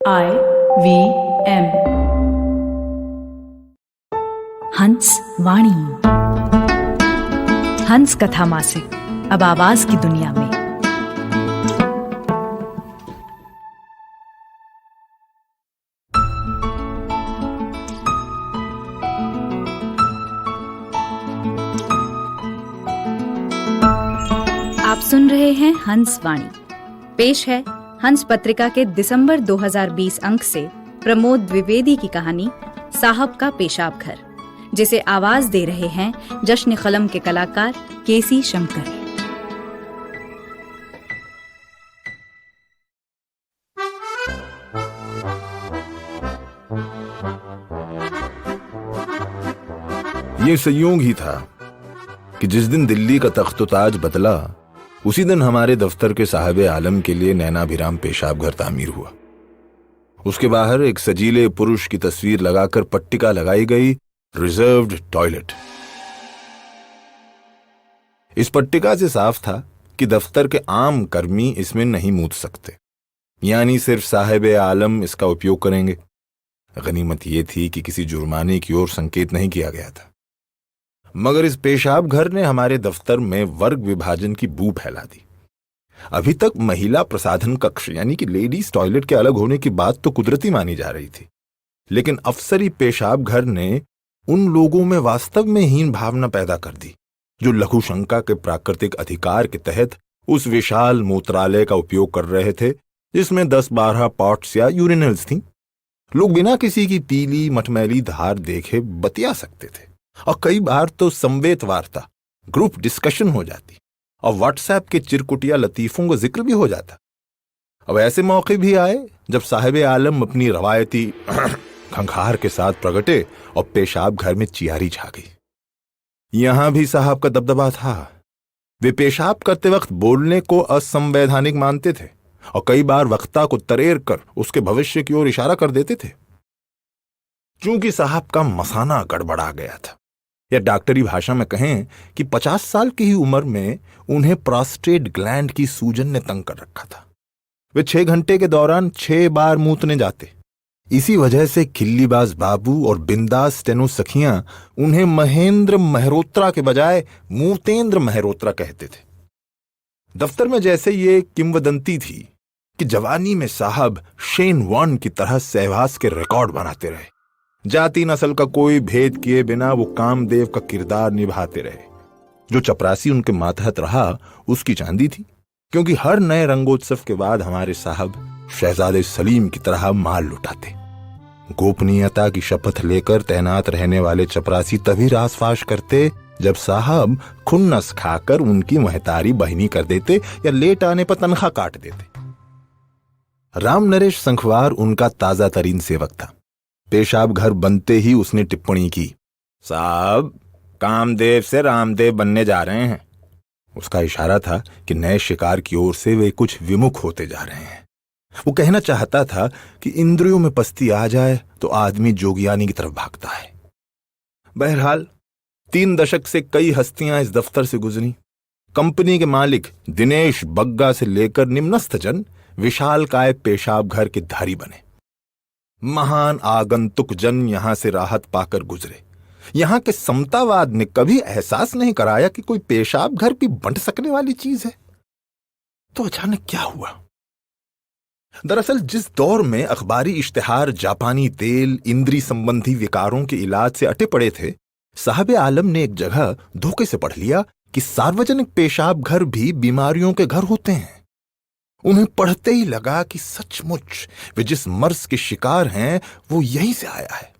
IVM हंस वाणी। हंस कथा मासिक अब आवाज की दुनिया में। आप सुन रहे हैं हंस वाणी। पेश है हंस पत्रिका के दिसंबर 2020 अंक से प्रमोद द्विवेदी की कहानी साहब का पेशाब घर, जिसे आवाज दे रहे हैं जश्न कलम के कलाकार केसी शंकर। ये संयोग ही था कि जिस दिन दिल्ली का तख्त-ओ-ताज बदला, उसी दिन हमारे दफ्तर के साहिब आलम के लिए नैनाभिराम पेशाब घर तामीर हुआ। उसके बाहर एक सजीले पुरुष की तस्वीर लगाकर पट्टिका लगाई गई, रिजर्व्ड टॉयलेट। इस पट्टिका से साफ था कि दफ्तर के आम कर्मी इसमें नहीं मूत सकते, यानी सिर्फ साहिब आलम इसका उपयोग करेंगे। गनीमत यह थी कि किसी जुर्माने की ओर संकेत नहीं किया गया था, मगर इस पेशाब घर ने हमारे दफ्तर में वर्ग विभाजन की बू फैला दी। अभी तक महिला प्रसाधन कक्ष यानी कि लेडीज टॉयलेट के अलग होने की बात तो कुदरती मानी जा रही थी, लेकिन अफसरी पेशाब घर ने उन लोगों में वास्तव में हीन भावना पैदा कर दी जो लघु शंका के प्राकृतिक अधिकार के तहत उस विशाल मूत्रालय का उपयोग कर रहे थे, जिसमें 10-12 पॉट्स या यूरिनल्स थीं। लोग बिना किसी की पीली मटमैली धार देखे बतिया सकते थे, और कई बार तो संवेद वार्ता, ग्रुप डिस्कशन हो जाती और व्हाट्सएप के चिरकुटिया लतीफों का जिक्र भी हो जाता। अब ऐसे मौके भी आए जब साहिब आलम अपनी रवायती खंखार के साथ प्रगटे और पेशाब घर में चियारी छा गई। यहां भी साहब का दबदबा था। वे पेशाब करते वक्त बोलने को असंवैधानिक मानते थे और कई बार वक्ता को तरेर कर उसके भविष्य की ओर इशारा कर देते थे। चूंकि साहब का मसाना गड़बड़ा गया था, या डॉक्टरी भाषा में कहें कि 50 साल की ही उम्र में उन्हें प्रोस्टेट ग्लैंड की सूजन ने तंग कर रखा था। वे 6 घंटे के दौरान 6 बार मूतने जाते। इसी वजह से खिल्लीबाज बाबू और बिंदास स्टेनो सखियां उन्हें महेंद्र मेहरोत्रा के बजाय मूतेंद्र मेहरोत्रा कहते थे। दफ्तर में जैसे ये किंवदंती थी कि जवानी में साहब शेन वॉर्न की तरह सहवास के रिकॉर्ड बनाते रहे। जाति नस्ल का कोई भेद किए बिना वो कामदेव का किरदार निभाते रहे। जो चपरासी उनके मातहत रहा उसकी चांदी थी, क्योंकि हर नए रंगोत्सव के बाद हमारे साहब शहजादे सलीम की तरह माल लुटाते। गोपनीयता की शपथ लेकर तैनात रहने वाले चपरासी तभी रासफाश करते जब साहब खुन्नस खाकर उनकी महतारी बहिनी कर देते या लेट आने पर तनख्वाह काट देते। राम नरेश संखवार उनका ताजा तरीन सेवक था। पेशाब घर बनते ही उसने टिप्पणी की, साहब कामदेव से रामदेव बनने जा रहे हैं। उसका इशारा था कि नए शिकार की ओर से वे कुछ विमुख होते जा रहे हैं। वो कहना चाहता था कि इंद्रियों में पस्ती आ जाए तो आदमी जोगियानी की तरफ भागता है। बहरहाल 3 दशक से कई हस्तियां इस दफ्तर से गुजरी। कंपनी के मालिक दिनेश बग्गा से लेकर निम्नस्थ जन विशालकाय पेशाब घर के धारी बने। महान आगंतुक जन यहां से राहत पाकर गुजरे। यहां के समतावाद ने कभी एहसास नहीं कराया कि कोई पेशाब घर भी बंट सकने वाली चीज है। तो अचानक क्या हुआ? दरअसल जिस दौर में अखबारी इश्तिहार जापानी तेल, इंद्री संबंधी विकारों के इलाज से अटे पड़े थे, साहिब आलम ने एक जगह धोखे से पढ़ लिया कि सार्वजनिक पेशाब घर भी बीमारियों के घर होते हैं। उन्हें पढ़ते ही लगा कि सचमुच वे जिस मर्ज के शिकार हैं वो यहीं से आया है।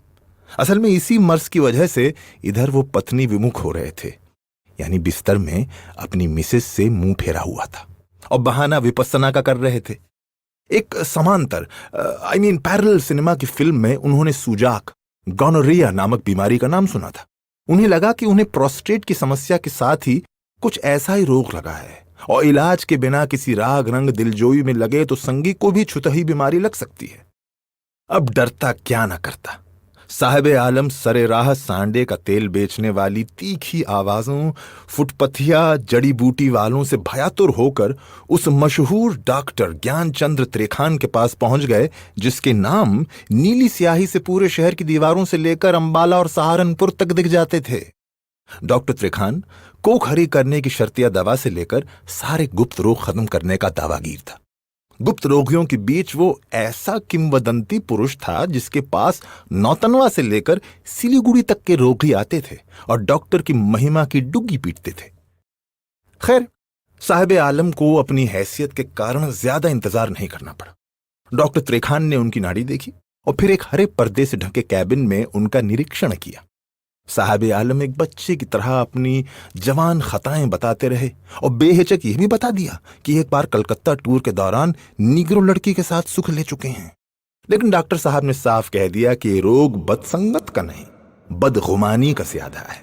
असल में इसी मर्ज की वजह से इधर वो पत्नी विमुख हो रहे थे, यानी बिस्तर में अपनी मिसेस से मुंह फेरा हुआ था और बहाना विपस्सना का कर रहे थे। एक समांतर पैरेलल सिनेमा की फिल्म में उन्होंने सूजाक, गॉनोरिया नामक बीमारी का नाम सुना था। उन्हें लगा कि उन्हें प्रोस्टेट की समस्या के साथ ही कुछ ऐसा ही रोग लगा है, और इलाज के बिना किसी राग रंग दिलजोई में लगे तो संगी को भी छुतही बीमारी लग सकती है। अब डरता क्या ना करता। साहिब आलम सरेराह सांडे का तेल बेचने वाली तीखी आवाजों, फुटपथिया जड़ी बूटी वालों से भयातुर होकर उस मशहूर डॉक्टर ज्ञानचंद्र त्रेखान के पास पहुंच गए, जिसके नाम नीली स्याही से पूरे शहर की दीवारों से लेकर अंबाला और सहारनपुर तक दिख जाते थे। डॉक्टर त्रेखान कोख हरी करने की शर्तिया दवा से लेकर सारे गुप्त रोग खत्म करने का दावागीर था। गुप्त रोगियों के बीच वो ऐसा किंवदंती पुरुष था जिसके पास नौतनवा से लेकर सिलीगुड़ी तक के रोगी आते थे और डॉक्टर की महिमा की डुग्गी पीटते थे। खैर, साहिब आलम को अपनी हैसियत के कारण ज्यादा इंतजार नहीं करना पड़ा। डॉक्टर त्रेखान ने उनकी नाड़ी देखी और फिर एक हरे पर्दे से ढके कैबिन में उनका निरीक्षण किया। साहिब आलम एक बच्चे की तरह अपनी जवान खताएं बताते रहे और बेहिचक यह भी बता दिया कि एक बार कलकत्ता टूर के दौरान नीग्रो लड़की के साथ सुख ले चुके हैं। लेकिन डॉक्टर साहब ने साफ कह दिया कि ये रोग बदसंगत का नहीं, बदगुमानी का ज्यादा है।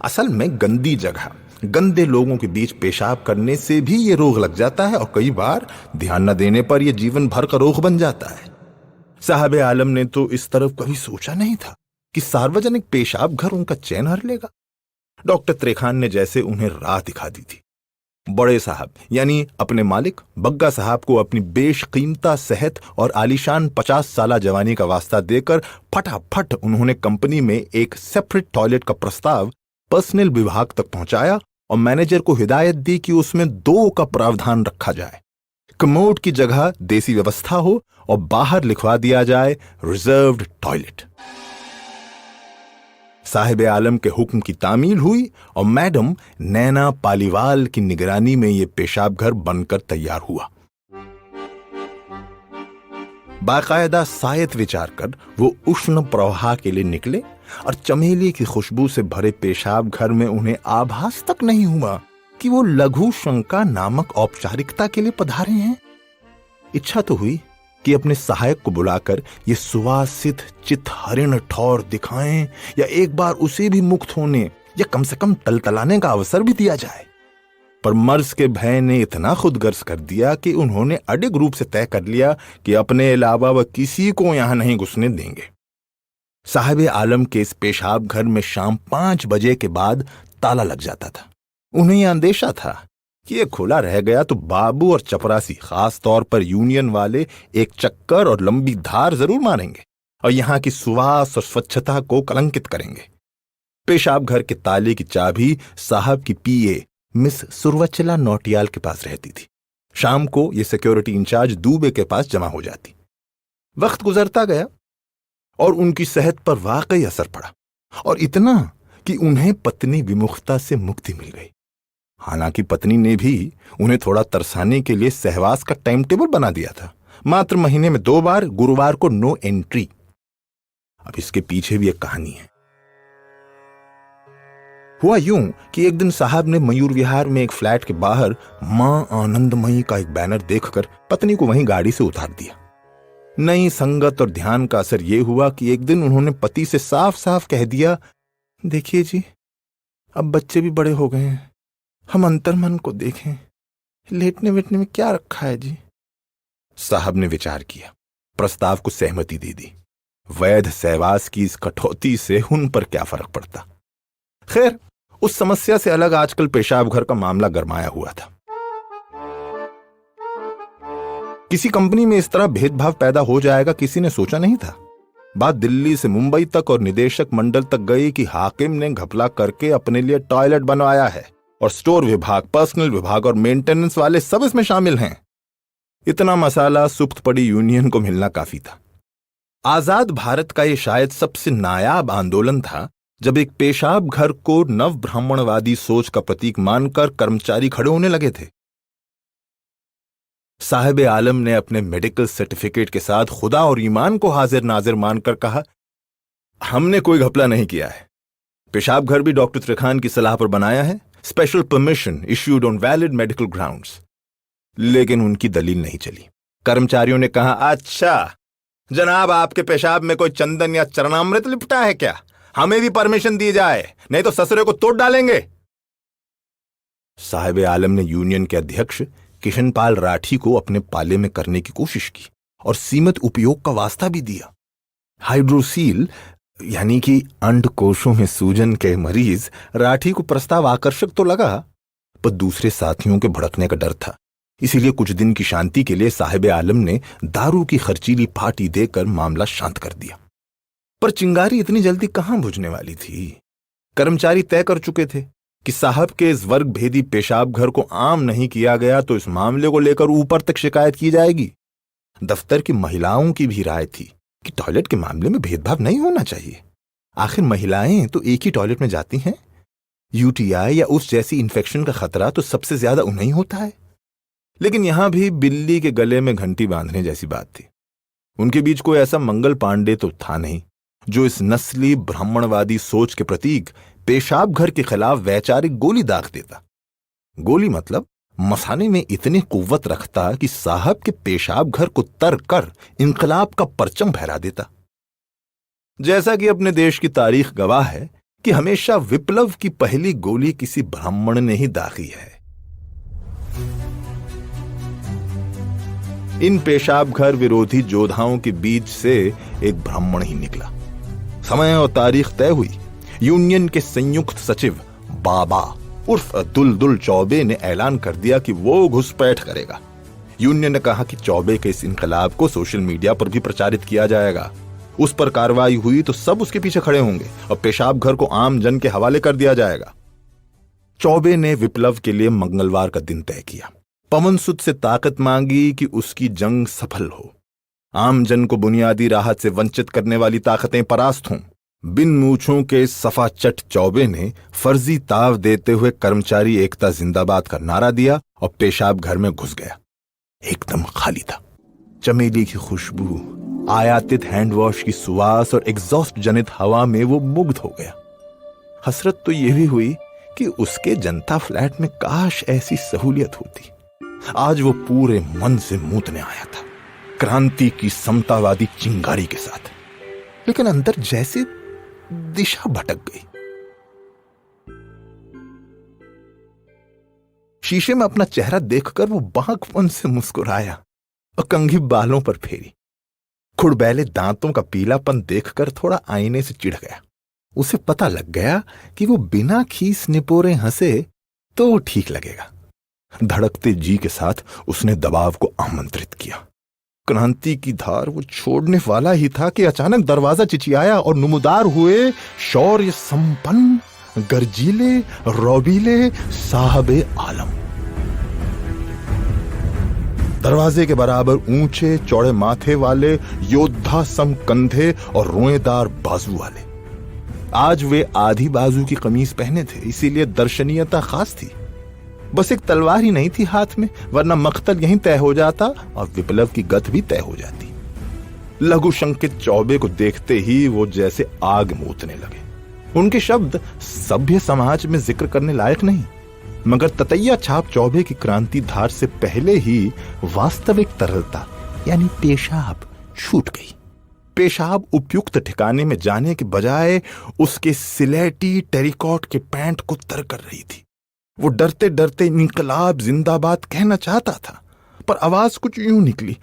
असल में गंदी जगह, गंदे लोगों के बीच पेशाब करने से भी ये रोग लग जाता है और कई बार ध्यान न देने पर यह जीवन भर का रोग बन जाता है। साहिब आलम ने तो इस तरफ कभी सोचा नहीं था कि सार्वजनिक पेशाब घर उनका चैन हर लेगा। डॉक्टर त्रेखान ने जैसे उन्हें राह दिखा दी थी। बड़े साहब यानी अपने मालिक बग्गा साहब को अपनी बेशकीमता सेहत और आलीशान 50 साला जवानी का वास्ता देकर फटाफट उन्होंने कंपनी में एक सेपरेट टॉयलेट का प्रस्ताव पर्सनल विभाग तक पहुंचाया और मैनेजर को हिदायत दी कि उसमें 2 का प्रावधान रखा जाए। कमोड की जगह देसी व्यवस्था हो और बाहर लिखवा दिया जाए रिजर्व्ड टॉयलेट। साहिब आलम के हुक्म की तामील हुई और मैडम नैना पालीवाल की निगरानी में यह पेशाब घर बनकर तैयार हुआ। बाकायदा सायत विचार कर वो उष्ण प्रवाह के लिए निकले और चमेली की खुशबू से भरे पेशाब घर में उन्हें आभास तक नहीं हुआ कि वो लघु शंका नामक औपचारिकता के लिए पधारे हैं। इच्छा तो हुई कि अपने सहायक को बुलाकर ये सुवासित चित हरिण ठौर दिखाएं या एक बार उसे भी मुक्त होने या कम से कम तलतलाने का अवसर भी दिया जाए, पर मर्ज के भय ने इतना खुदगर्ज कर दिया कि उन्होंने अडिग रूप से तय कर लिया कि अपने अलावा वह किसी को यहां नहीं घुसने देंगे। साहिब आलम के इस पेशाब घर में शाम 5 बजे के बाद ताला लग जाता था। उन्हें यह अंदेशा था कि ये खुला रह गया तो बाबू और चपरासी, खास तौर पर यूनियन वाले, एक चक्कर और लंबी धार जरूर मारेंगे और यहां की सुवास और स्वच्छता को कलंकित करेंगे। पेशाब घर के ताले की चाबी साहब की पीए मिस सुरवचला नौटियाल के पास रहती थी। शाम को ये सिक्योरिटी इंचार्ज दूबे के पास जमा हो जाती। वक्त गुजरता गया और उनकी सेहत पर वाकई असर पड़ा, और इतना कि उन्हें पत्नी विमुखता से मुक्ति मिल गई। हालांकि पत्नी ने भी उन्हें थोड़ा तरसाने के लिए सहवास का टाइम टेबल बना दिया था, मात्र महीने में 2 बार, गुरुवार को नो एंट्री। अब इसके पीछे भी एक कहानी है। हुआ यूं कि एक दिन साहब ने मयूर विहार में एक फ्लैट के बाहर मां आनंदमयी का एक बैनर देखकर पत्नी को वहीं गाड़ी से उतार दिया। नई संगत और ध्यान का असर यह हुआ कि एक दिन उन्होंने पति से साफ साफ कह दिया, देखिए जी, अब बच्चे भी बड़े हो गए हैं, हम अंतर्मन को देखें, लेटने वेटने में क्या रखा है जी। साहब ने विचार किया, प्रस्ताव को सहमति दे दी। वैध सहवास की इस कठौती से उन पर क्या फर्क पड़ता। खैर, उस समस्या से अलग आजकल पेशाब घर का मामला गरमाया हुआ था। किसी कंपनी में इस तरह भेदभाव पैदा हो जाएगा किसी ने सोचा नहीं था। बात दिल्ली से मुंबई तक और निदेशक मंडल तक गई कि हाकिम ने घपला करके अपने लिए टॉयलेट बनवाया है और स्टोर विभाग, पर्सनल विभाग और मेंटेनेंस वाले सब इसमें शामिल हैं। इतना मसाला सुप्त पड़ी यूनियन को मिलना काफी था। आजाद भारत का यह शायद सबसे नायाब आंदोलन था जब एक पेशाब घर को नव ब्राह्मणवादी सोच का प्रतीक मानकर कर्मचारी खड़े होने लगे थे। साहिब आलम ने अपने मेडिकल सर्टिफिकेट के साथ खुदा और ईमान को हाजिर नाजिर मानकर कहा, हमने कोई घपला नहीं किया है। पेशाब घर भी डॉक्टर त्रेखान की सलाह पर बनाया है, special permission issued on valid medical grounds. लेकिन उनकी दलील नहीं चली। कर्मचारियों ने कहा, अच्छा जनाब, आपके पेशाब में कोई चंदन या चरणामृत लिपटा है क्या? हमें भी परमिशन दी जाए, नहीं तो ससुरे को तोड़ डालेंगे। साहिब आलम ने यूनियन के अध्यक्ष किशनपाल राठी को अपने पाले में करने की कोशिश की और सीमित उपयोग का वास्ता भी दिया। हाइड्रोसील यानी कि अंडकोशों में सूजन के मरीज राठी को प्रस्ताव आकर्षक तो लगा, पर दूसरे साथियों के भड़कने का डर था। इसीलिए कुछ दिन की शांति के लिए साहिब आलम ने दारू की खर्चीली पार्टी देकर मामला शांत कर दिया। पर चिंगारी इतनी जल्दी कहां बुझने वाली थी। कर्मचारी तय कर चुके थे कि साहब के इस वर्ग भेदी पेशाब घर को आम नहीं किया गया तो इस मामले को लेकर ऊपर तक शिकायत की जाएगी। दफ्तर की महिलाओं की भी राय थी कि टॉयलेट के मामले में भेदभाव नहीं होना चाहिए। आखिर महिलाएं तो एक ही टॉयलेट में जाती हैं। यूटीआई या उस जैसी इन्फेक्शन का खतरा तो सबसे ज्यादा उन्हें होता है। लेकिन यहां भी बिल्ली के गले में घंटी बांधने जैसी बात थी। उनके बीच कोई ऐसा मंगल पांडे तो था नहीं जो इस नस्ली ब्राह्मणवादी सोच के प्रतीक पेशाब घर के खिलाफ वैचारिक गोली दाग देता। गोली मतलब मसाने में इतनी कुव्वत रखता कि साहब के पेशाब घर को तर कर इंकलाब का परचम फहरा देता। जैसा कि अपने देश की तारीख गवाह है कि हमेशा विप्लव की पहली गोली किसी ब्राह्मण ने ही दागी है। इन पेशाब घर विरोधी योद्धाओं के बीच से एक ब्राह्मण ही निकला। समय और तारीख तय हुई। यूनियन के संयुक्त सचिव बाबा उर्फ दुलदुल चौबे ने ऐलान कर दिया कि वो घुसपैठ करेगा। यूनियन ने कहा कि चौबे के इस इनकलाब को सोशल मीडिया पर भी प्रचारित किया जाएगा। उस पर कार्रवाई हुई तो सब उसके पीछे खड़े होंगे और पेशाब घर को आम जन के हवाले कर दिया जाएगा। चौबे ने विप्लव के लिए मंगलवार का दिन तय किया। पवन सुत से ताकत मांगी कि उसकी जंग सफल हो। आम जन को बुनियादी राहत से वंचित करने वाली ताकतें परास्त हों। बिन मूछों के सफा चट चौबे ने फर्जी ताव देते हुए कर्मचारी एकता जिंदाबाद का नारा दिया और पेशाब घर में घुस गया। एकदम खाली था। चमेली की खुशबू, आयातित हैंड वॉश की सुवास और एग्जॉस्ट जनित हवा में वो मुग्ध हो गया। हसरत तो यह भी हुई कि उसके जनता फ्लैट में काश ऐसी सहूलियत होती। आज वो पूरे मन से मूतने आया था, क्रांति की समतावादी चिंगारी के साथ। लेकिन अंदर जैसे दिशा भटक गई। शीशे में अपना चेहरा देखकर वो बांकपन से मुस्कुराया और कंघी बालों पर फेरी। खुड़बैले दांतों का पीलापन देखकर थोड़ा आईने से चिढ़ गया। उसे पता लग गया कि वो बिना खीस निपोरे हंसे तो वो ठीक लगेगा। धड़कते जी के साथ उसने दबाव को आमंत्रित किया। क्रांति की धार वो छोड़ने वाला ही था कि अचानक दरवाजा चिचियाया और नुमदार हुए शौर्य संपन्न गर्जीले रौबीले साहबे आलम। दरवाजे के बराबर ऊंचे चौड़े माथे वाले, योद्धा सम कंधे और रोएदार बाजू वाले। आज वे आधी बाजू की कमीज पहने थे, इसीलिए दर्शनीयता खास थी। बस एक तलवार ही नहीं थी हाथ में, वरना मख्तल यहीं तय हो जाता और विप्लव की गत भी तय हो जाती। लघु शंकित चौबे को देखते ही वो जैसे आग मूतने लगे। उनके शब्द सभ्य समाज में जिक्र करने लायक नहीं, मगर ततैया छाप चौबे की क्रांति धार से पहले ही वास्तविक तरलता यानी पेशाब छूट गई। पेशाब उपयुक्त ठिकाने में जाने के बजाय उसके सिलेटी टेरिकॉट के पैंट को तर कर रही थी। वो डरते डरते इनकलाब जिंदाबाद कहना चाहता था, पर आवाज कुछ यूं निकली,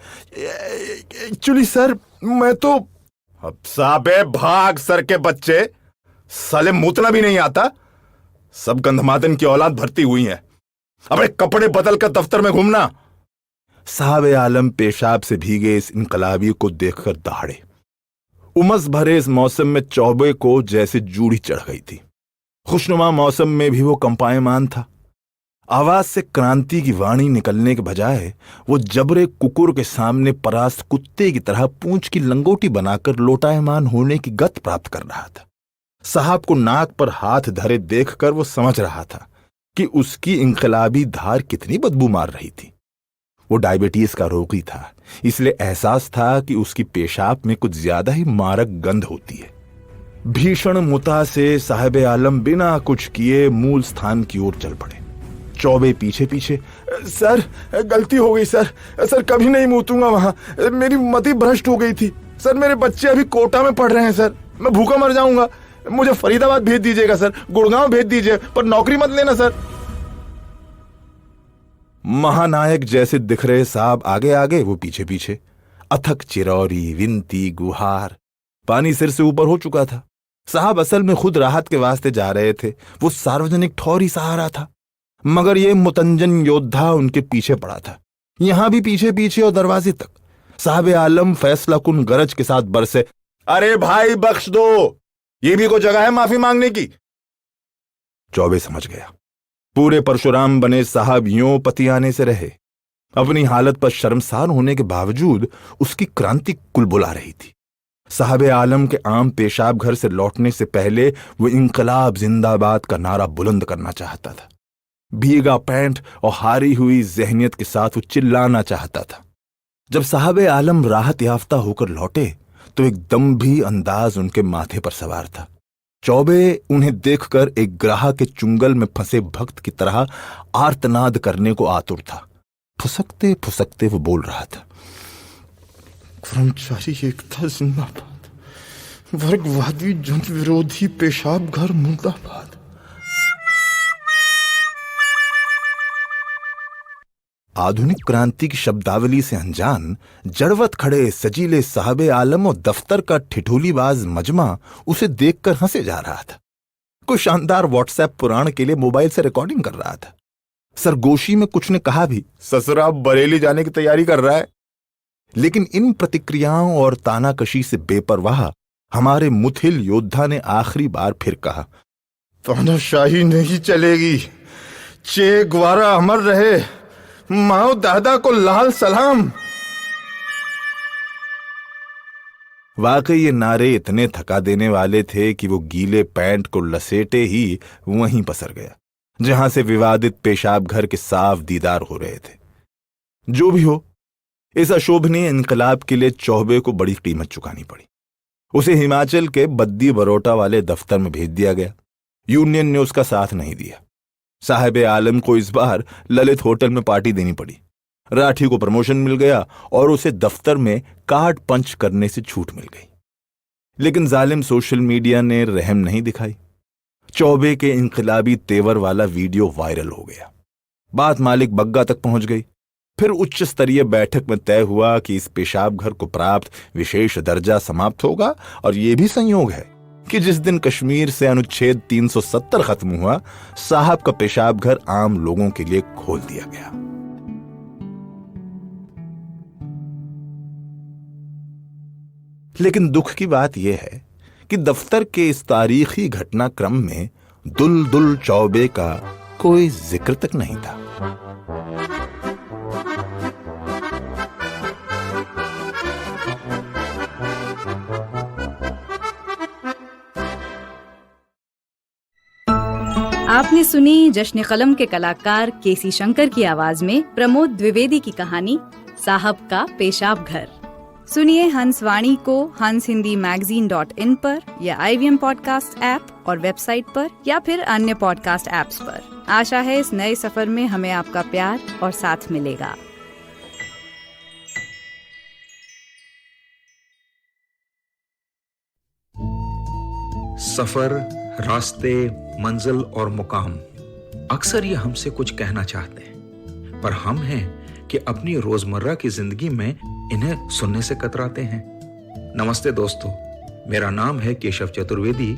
एक्चुअली सर मैं तो। अब साबे भाग सर के बच्चे, साले मूतना भी नहीं आता। सब गंधमादन की औलाद भर्ती हुई है। अबे कपड़े बदल कर दफ्तर में घूमना। साहब आलम पेशाब से भीगे इस इनकलाबी को देखकर दहाड़े। उमस भरे इस मौसम में चौबे को जैसे जूड़ी चढ़ गई थी। खुशनुमा मौसम में भी वो कंपायमान था। आवाज से क्रांति की वाणी निकलने के बजाय वो जबरे कुकुर के सामने परास्त कुत्ते की तरह पूंछ की लंगोटी बनाकर लोटायमान होने की गत प्राप्त कर रहा था। साहब को नाक पर हाथ धरे देखकर वो समझ रहा था कि उसकी इंकलाबी धार कितनी बदबू मार रही थी। वो डायबिटीज का रोगी था, इसलिए एहसास था कि उसकी पेशाब में कुछ ज्यादा ही मारक गंध होती है। भीषण मुता से साहिब आलम बिना कुछ किए मूल स्थान की ओर चल पड़े। चौबे पीछे पीछे। सर गलती हो गई सर कभी नहीं मूतूंगा वहां, मेरी मति भ्रष्ट हो गई थी सर। मेरे बच्चे अभी कोटा में पढ़ रहे हैं सर, मैं भूखा मर जाऊंगा। मुझे फरीदाबाद भेज दीजिएगा सर, गुड़गांव भेज दीजिए, पर नौकरी मत लेना सर। महानायक जैसे दिख रहे साहब आगे आगे, वो पीछे पीछे। अथक चिरौरी, विनती, गुहार, पानी सिर से ऊपर हो चुका था। साहब असल में खुद राहत के वास्ते जा रहे थे, वो सार्वजनिक ठौर ही सहारा था, मगर ये मुतंजन योद्धा उनके पीछे पड़ा था, यहां भी पीछे पीछे और दरवाजे तक। साहब आलम फैसला कुन गरज के साथ बरसे, अरे भाई बख्श दो, ये भी कोई जगह है माफी मांगने की। चौबे समझ गया, पूरे परशुराम बने साहब यूं पतियाने से रहे। अपनी हालत पर शर्मसार होने के बावजूद उसकी क्रांति कुलबुला रही थी। साहब आलम के आम पेशाब घर से लौटने से पहले वो इंकलाब जिंदाबाद का नारा बुलंद करना चाहता था। भीगा पैंट और हारी हुई जहनियत के साथ वो चिल्लाना चाहता था। जब साहब आलम राहत याफ्ता होकर लौटे तो एक दम्भी अंदाज उनके माथे पर सवार था। चौबे उन्हें देखकर एक ग्राहक के चुंगल में फंसे भक्त की तरह आर्तनाद करने को आतुर था। फुसकते फुसकते वो बोल रहा था, कर्मचारी एकता जिंदाबाद, वर्गवादी जन विरोधी पेशाब घर मुर्दाबाद। आधुनिक क्रांति की शब्दावली से अनजान जड़वत खड़े सजीले साहबे आलम और दफ्तर का ठिठोलीबाज मजमा उसे देखकर हंसे जा रहा था। कोई शानदार व्हाट्सएप पुराण के लिए मोबाइल से रिकॉर्डिंग कर रहा था। सरगोशी में कुछ ने कहा भी, ससुरा बरेली जाने की तैयारी कर रहा है। लेकिन इन प्रतिक्रियाओं और तानाकशी से बेपरवाह हमारे मुथिल योद्धा ने आखिरी बार फिर कहा, तानाशाही नहीं चलेगी, चे ग्वारा अमर रहे, माओ दादा को लाल सलाम। वाकई ये नारे इतने थका देने वाले थे कि वो गीले पैंट को लसेटे ही वहीं पसर गया जहां से विवादित पेशाब घर के साफ दीदार हो रहे थे। जो भी हो, इस अशोभनीय इनकलाब के लिए चौबे को बड़ी कीमत चुकानी पड़ी। उसे हिमाचल के बद्दी बरोटा वाले दफ्तर में भेज दिया गया। यूनियन ने उसका साथ नहीं दिया। साहिब आलम को इस बार ललित होटल में पार्टी देनी पड़ी। राठी को प्रमोशन मिल गया और उसे दफ्तर में कार्ड पंच करने से छूट मिल गई। लेकिन जालिम सोशल मीडिया ने रहम नहीं दिखाई। चौबे के इनकलाबी तेवर वाला वीडियो वायरल हो गया। बात मालिक बग्गा तक पहुंच गई। फिर उच्च स्तरीय बैठक में तय हुआ कि इस पेशाब घर को प्राप्त विशेष दर्जा समाप्त होगा। और यह भी संयोग है कि जिस दिन कश्मीर से अनुच्छेद 370 खत्म हुआ, साहब का पेशाब घर आम लोगों के लिए खोल दिया गया। लेकिन दुख की बात यह है कि दफ्तर के इस तारीखी घटनाक्रम में दुलदुल चौबे का कोई जिक्र तक नहीं था। आपने सुनी जश्न कलम के कलाकार केसी शंकर की आवाज में प्रमोद द्विवेदी की कहानी साहब का पेशाब घर। सुनिए हंसवाणी को hanshindiMagazine.in पर या IVM पॉडकास्ट ऐप और वेबसाइट पर या फिर अन्य पॉडकास्ट ऐप्स पर। आशा है इस नए सफर में हमें आपका प्यार और साथ मिलेगा। सफर, रास्ते, मंजिल और मुकाम अक्सर ये हमसे कुछ कहना चाहते हैं, पर हम हैं कि अपनी रोजमर्रा की जिंदगी में इन्हें सुनने से कतराते हैं। नमस्ते दोस्तों, मेरा नाम है केशव चतुर्वेदी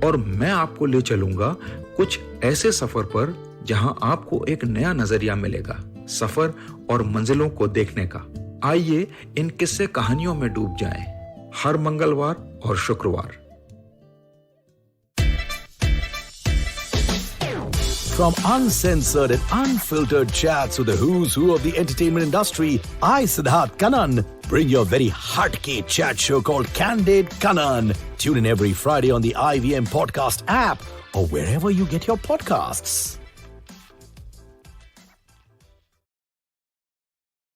और मैं आपको ले चलूंगा कुछ ऐसे सफर पर जहां आपको एक नया नजरिया मिलेगा सफर और मंजिलों को देखने का। आइए इन किस्से कहानियों में डूब जाएं। हर मंगलवार और शुक्रवार। From uncensored and unfiltered chats with the who's who of the entertainment industry, I, Siddharth Kannan, bring you a very hardcore chat show called Candid Kannan. Tune in every Friday on the IVM Podcast app or wherever you get your podcasts.